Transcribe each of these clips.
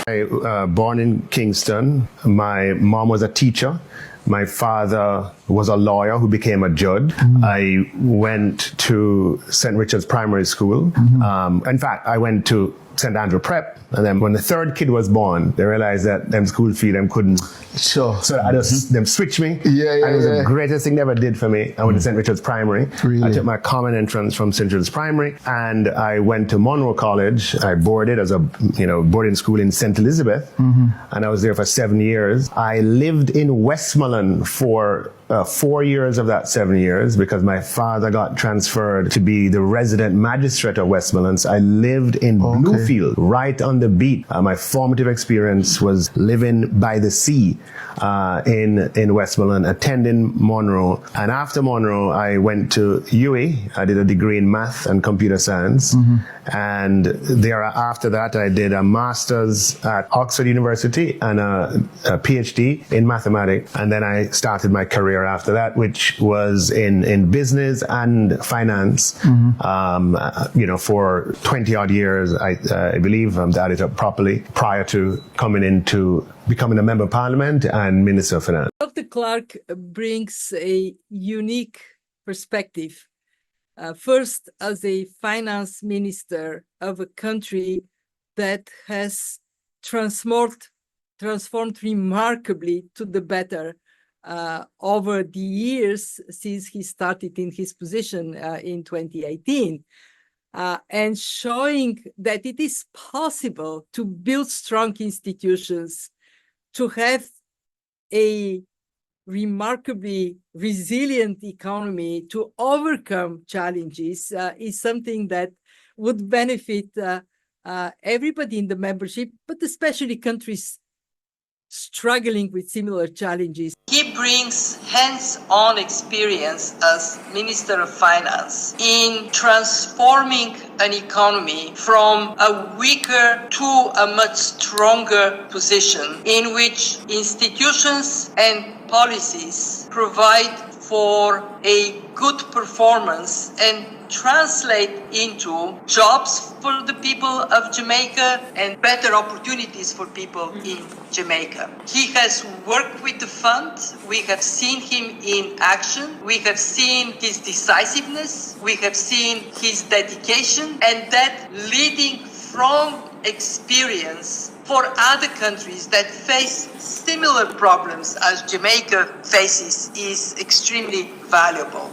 I born in Kingston. My mom was a teacher. My father was a lawyer who became a judge. I went to St. Richard's Primary School. In fact, I went to St. Andrew Prep. And then when the third kid was born, they realized that them school fee, them couldn't. Sure. So I just, them switched me. Yeah. And it was the greatest thing they ever did for me. I went to St. Richard's Primary. Really? I took my common entrance from St. Richard's Primary. And I went to Monroe College. I boarded as a, boarding school in St. Elizabeth. And I was there for 7 years. I lived in Westmoreland for 4 years of that 7 years because my father got transferred to be the resident magistrate of Westmoreland. So I lived in Bluefield, right on the beat. My formative experience was living by the sea in Westmoreland, attending Monroe. And after Monroe, I went to UWI. I did a degree in math and computer science. And after that, I did a master's at Oxford University and a PhD in mathematics. And then I started my career after that, which was in business and finance. For 20 odd years, I believe, to add it up properly, prior to coming into becoming a member of parliament and minister of finance. Dr. Clarke brings a unique perspective. First, as a finance minister of a country that has transformed remarkably to the better over the years since he started in his position in 2018, and showing that it is possible to build strong institutions, to have a remarkably resilient economy, to overcome challenges is something that would benefit everybody in the membership, but especially countries struggling with similar challenges. He brings hands-on experience as Minister of Finance in transforming an economy from a weaker to a much stronger position in which institutions and policies provide for a good performance and translate into jobs for the people of Jamaica and better opportunities for people in Jamaica. He has worked with the fund. We have seen him in action. We have seen his decisiveness. We have seen his dedication, and that leading from experience for other countries that face similar problems as Jamaica faces is extremely valuable.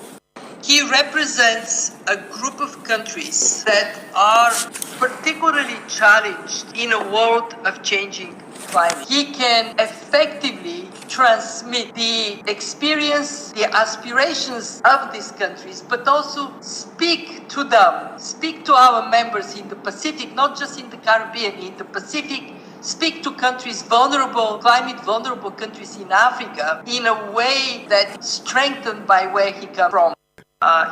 He represents a group of countries that are particularly challenged in a world of changing climate. He can effectively transmit the experience, the aspirations of these countries, but also speak to them, speak to our members in the Pacific, not just in the Caribbean, in the Pacific, speak to countries vulnerable, climate vulnerable countries in Africa in a way that's strengthened by where he comes from.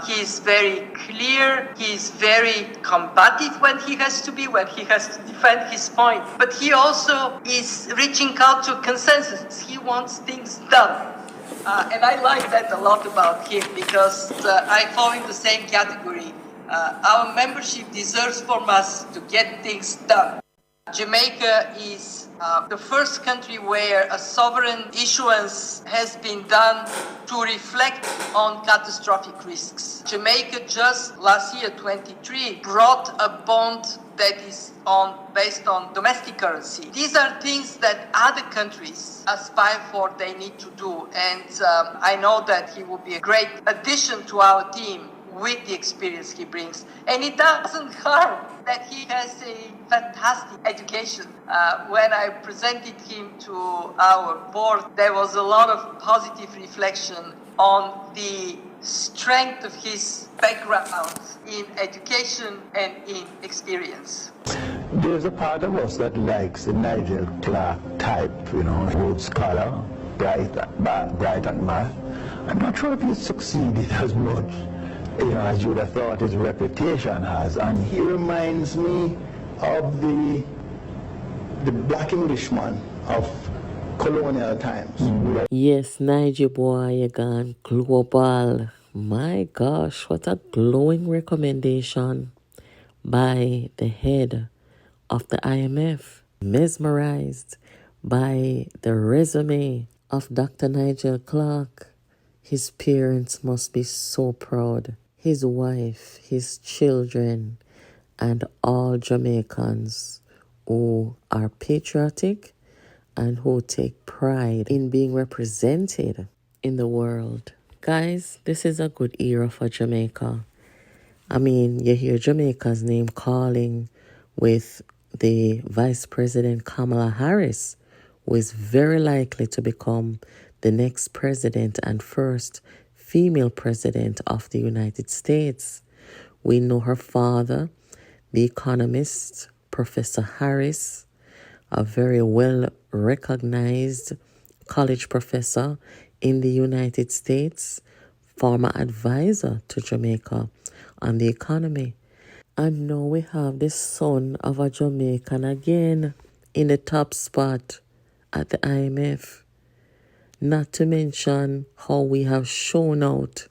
He is very clear, he is very combative when he has to be, when he has to defend his point. But he also is reaching out to consensus. He wants things done. And I like that a lot about him because I fall in the same category. Our membership deserves from us to get things done. Jamaica is the first country where a sovereign issuance has been done to reflect on catastrophic risks. Jamaica just last year, 23, brought a bond that is based on domestic currency. These are things that other countries aspire for, they need to do. And I know that he will be a great addition to our team with the experience he brings. And it doesn't harm that he has a fantastic education. When I presented him to our board, there was a lot of positive reflection on the strength of his background in education and in experience. There's a part of us that likes the Nigel Clarke type, Rhodes Scholar, bright at math. I'm not sure if he succeeded as much as you would have thought his reputation has. And he reminds me of the black Englishman of colonial times. Yes, Nigel boy, you gone global. My gosh, what a glowing recommendation by the head of the IMF. mesmerized by the resume of Dr. Nigel Clarke. His parents must be so proud. His wife, his children, and all Jamaicans who are patriotic and who take pride in being represented in the world. Guys, this is a good era for Jamaica. I mean, you hear Jamaica's name calling with the Vice President Kamala Harris, who is very likely to become the next president and first female president of the United States. We know her father, the economist, Professor Harris, a very well recognized college professor in the United States, former advisor to Jamaica on the economy. And now we have the son of a Jamaican again in the top spot at the IMF. Not to mention how we have shown out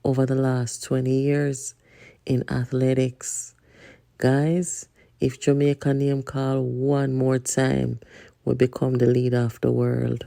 over the last 20 years in athletics. Guys, if Jamaica name call one more time, we become the leader of the world.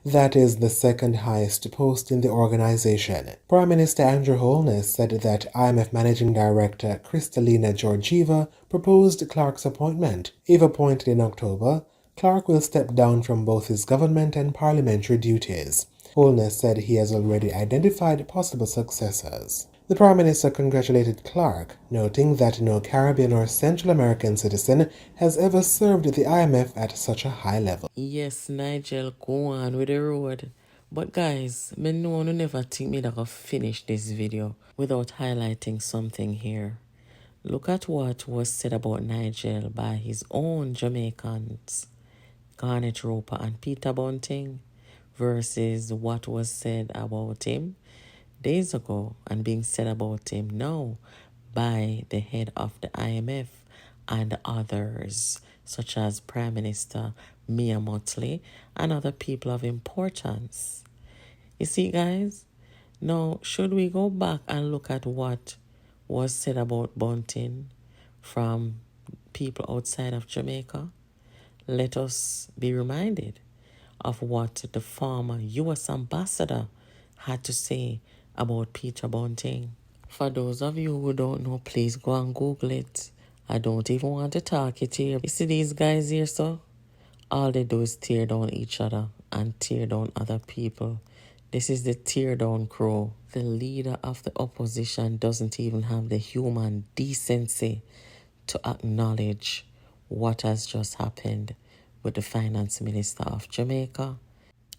That is the second highest post in the organization. Prime Minister Andrew Holness said that IMF Managing Director Kristalina Georgieva proposed Clarke's appointment. If appointed in October, Clarke will step down from both his government and parliamentary duties. Holness said he has already identified possible successors. The Prime Minister congratulated Clarke, noting that no Caribbean or Central American citizen has ever served the IMF at such a high level. Yes, Nigel, go on with the road. But guys, me know you never think me that I'll finish this video without highlighting something here. Look at what was said about Nigel by his own Jamaicans, Garnet Roper and Peter Bunting, versus what was said about him days ago and being said about him now by the head of the IMF and others, such as Prime Minister Mia Mottley and other people of importance. You see, guys, now should we go back and look at what was said about Bunting from people outside of Jamaica? Let us be reminded of what the former U.S. ambassador had to say about Peter Bunting. For those of you who don't know, please go and Google it. I don't even want to talk it here. You see these guys here, so? All they do is tear down each other and tear down other people. This is the tear down crew. The leader of the opposition doesn't even have the human decency to acknowledge what has just happened with the finance minister of Jamaica.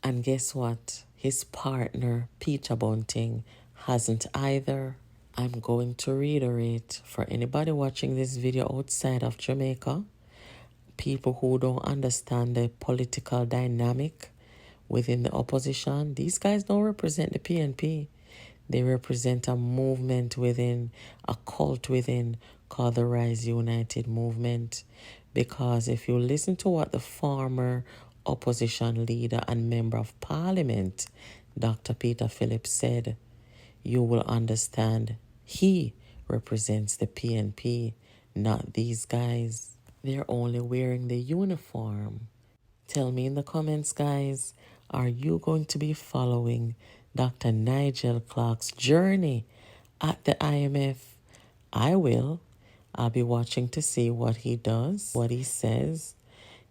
And guess what? His partner, Peter Bunting, hasn't either. I'm going to reiterate for anybody watching this video outside of Jamaica, people who don't understand the political dynamic within the opposition. These guys don't represent the PNP. They represent a movement within, a cult within, called the Rise United movement. Because if you listen to what the former opposition leader and member of parliament, Dr. Peter Phillips, said, you will understand he represents the PNP, not these guys. They're only wearing the uniform. Tell me in the comments, guys, are you going to be following Dr. Nigel Clarke's journey at the IMF? I will. I'll be watching to see what he does, what he says.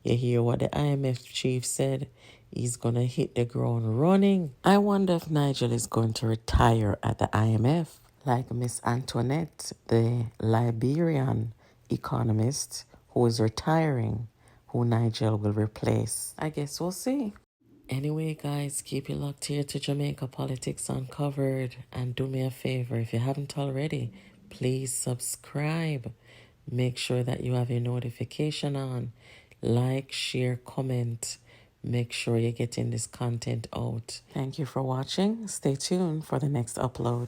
You hear what the IMF chief said? He's going to hit the ground running. I wonder if Nigel is going to retire at the IMF like Miss Antoinette, the Liberian economist who is retiring, who Nigel will replace. I guess we'll see. Anyway, guys, keep it locked here to Jamaica Politics Uncovered. And do me a favor, if you haven't already, please subscribe. Make sure that you have your notification on. Like, share, comment. Make sure you're getting this content out. Thank you for watching. Stay tuned for the next upload.